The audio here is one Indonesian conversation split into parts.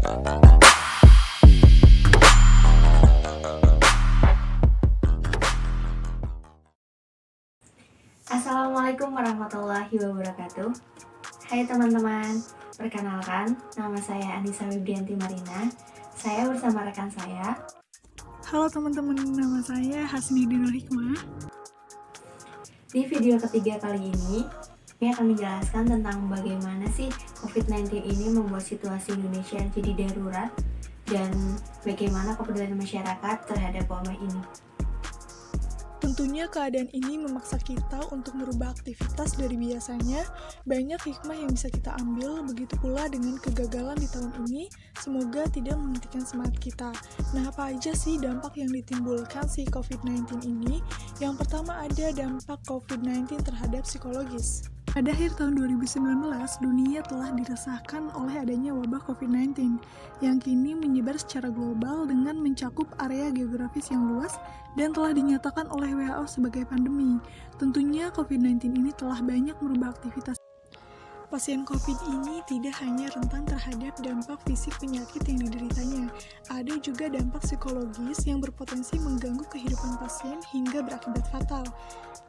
Assalamualaikum warahmatullahi wabarakatuh. Hai teman-teman, perkenalkan, nama saya Anissa Wibrianti Marina. Saya bersama rekan saya. Halo teman-teman, nama saya Hasni Dinur Hikmah. Di video ketiga kali ini akan menjelaskan tentang bagaimana sih COVID-19 ini membuat situasi Indonesia jadi darurat dan bagaimana kepedulian masyarakat terhadap wabah ini. Tentunya keadaan ini memaksa kita untuk merubah aktivitas dari biasanya. Banyak hikmah yang bisa kita ambil, begitu pula dengan kegagalan di tahun ini, semoga tidak menghentikan semangat kita. Nah, apa aja sih dampak yang ditimbulkan si COVID-19 ini? Yang pertama ada dampak COVID-19 terhadap psikologis. Pada akhir tahun 2019, dunia telah diresahkan oleh adanya wabah COVID-19 yang kini menyebar secara global dengan mencakup area geografis yang luas dan telah dinyatakan oleh WHO sebagai pandemi. Tentunya COVID-19 ini telah banyak merubah aktivitas. Pasien COVID ini tidak hanya rentan terhadap dampak fisik penyakit yang dideritanya, ada juga dampak psikologis yang berpotensi mengganggu kehidupan pasien hingga berakibat fatal.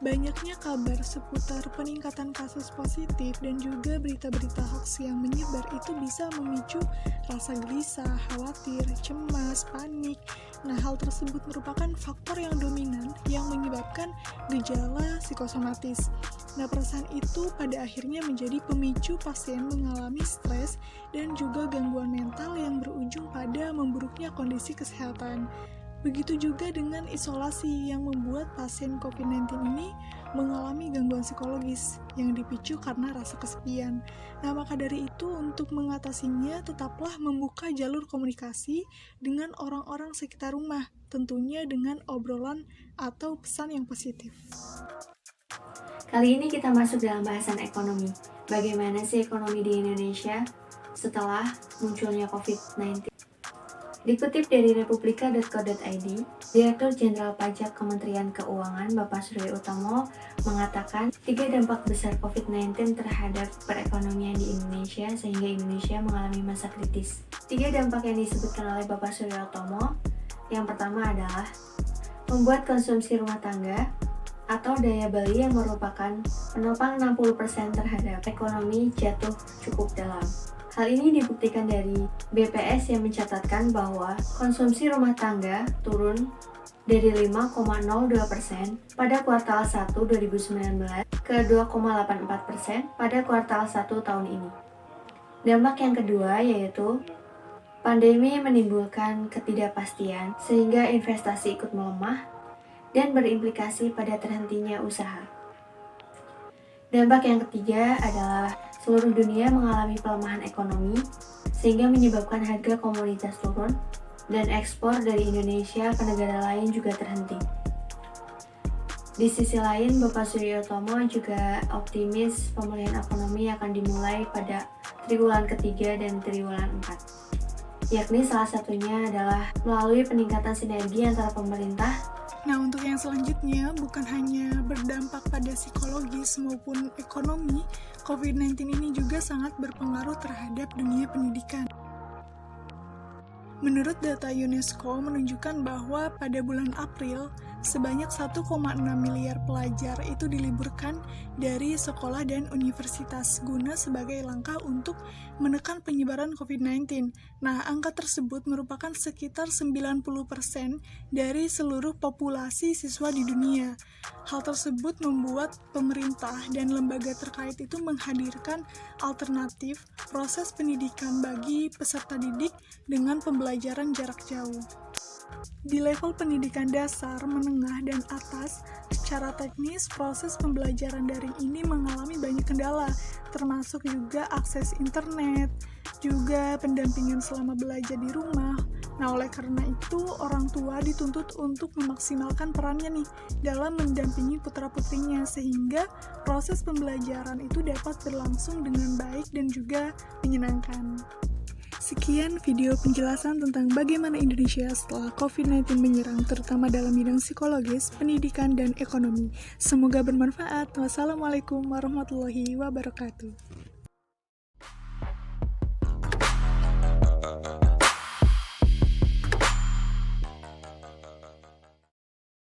Banyaknya kabar seputar peningkatan kasus positif dan juga berita-berita hoax yang menyebar itu bisa memicu rasa gelisah, khawatir, cemas, panik. Nah, hal tersebut merupakan faktor yang dominan yang menyebabkan gejala psikosomatis. Nah, perasaan itu pada akhirnya menjadi pemicu pasien mengalami stres dan juga gangguan mental yang berujung pada memburuknya kondisi kesehatan. Begitu juga dengan isolasi yang membuat pasien COVID-19 ini mengalami gangguan psikologis yang dipicu karena rasa kesepian. Nah, maka dari itu untuk mengatasinya tetaplah membuka jalur komunikasi dengan orang-orang sekitar rumah, tentunya dengan obrolan atau pesan yang positif. Kali ini kita masuk dalam bahasan ekonomi. Bagaimana sih ekonomi di Indonesia setelah munculnya COVID-19? Dikutip dari republika.co.id, Direktur Jenderal Pajak Kementerian Keuangan Bapak Surya Utomo mengatakan 3 dampak besar COVID-19 terhadap perekonomian di Indonesia sehingga Indonesia mengalami masa kritis. 3 dampak yang disebutkan oleh Bapak Surya Utomo, yang pertama adalah membuat konsumsi rumah tangga atau daya beli yang merupakan penopang 60% terhadap ekonomi jatuh cukup dalam. Hal ini dibuktikan dari BPS yang mencatatkan bahwa konsumsi rumah tangga turun dari 5,02% pada kuartal 1 2019 ke 2,84% pada kuartal 1 tahun ini. Dampak yang kedua yaitu pandemi menimbulkan ketidakpastian sehingga investasi ikut melemah dan berimplikasi pada terhentinya usaha. Dampak yang ketiga adalah seluruh dunia mengalami pelemahan ekonomi sehingga menyebabkan harga komoditas turun dan ekspor dari Indonesia ke negara lain juga terhenti. Di sisi lain, Bapak Surya Utomo juga optimis pemulihan ekonomi akan dimulai pada triwulan ketiga dan triwulan 4, yakni salah satunya adalah melalui peningkatan sinergi antara pemerintah. Nah, untuk yang selanjutnya, bukan hanya berdampak pada psikologis maupun ekonomi, COVID-19 ini juga sangat berpengaruh terhadap dunia pendidikan. Menurut data UNESCO menunjukkan bahwa pada bulan April, sebanyak 1,6 miliar pelajar itu diliburkan dari sekolah dan universitas guna sebagai langkah untuk menekan penyebaran COVID-19. Nah, angka tersebut merupakan sekitar 90% dari seluruh populasi siswa di dunia. Hal tersebut membuat pemerintah dan lembaga terkait itu menghadirkan alternatif proses pendidikan bagi peserta didik dengan pembelajaran jarak jauh. Di level pendidikan dasar, menengah, dan atas, secara teknis proses pembelajaran daring ini mengalami banyak kendala, termasuk juga akses internet, juga pendampingan selama belajar di rumah. Nah, oleh karena itu, orang tua dituntut untuk memaksimalkan perannya nih dalam mendampingi putra-putrinya sehingga proses pembelajaran itu dapat berlangsung dengan baik dan juga menyenangkan. Sekian video penjelasan tentang bagaimana Indonesia setelah COVID-19 menyerang, terutama dalam bidang psikologis, pendidikan, dan ekonomi. Semoga bermanfaat. Wassalamualaikum warahmatullahi wabarakatuh.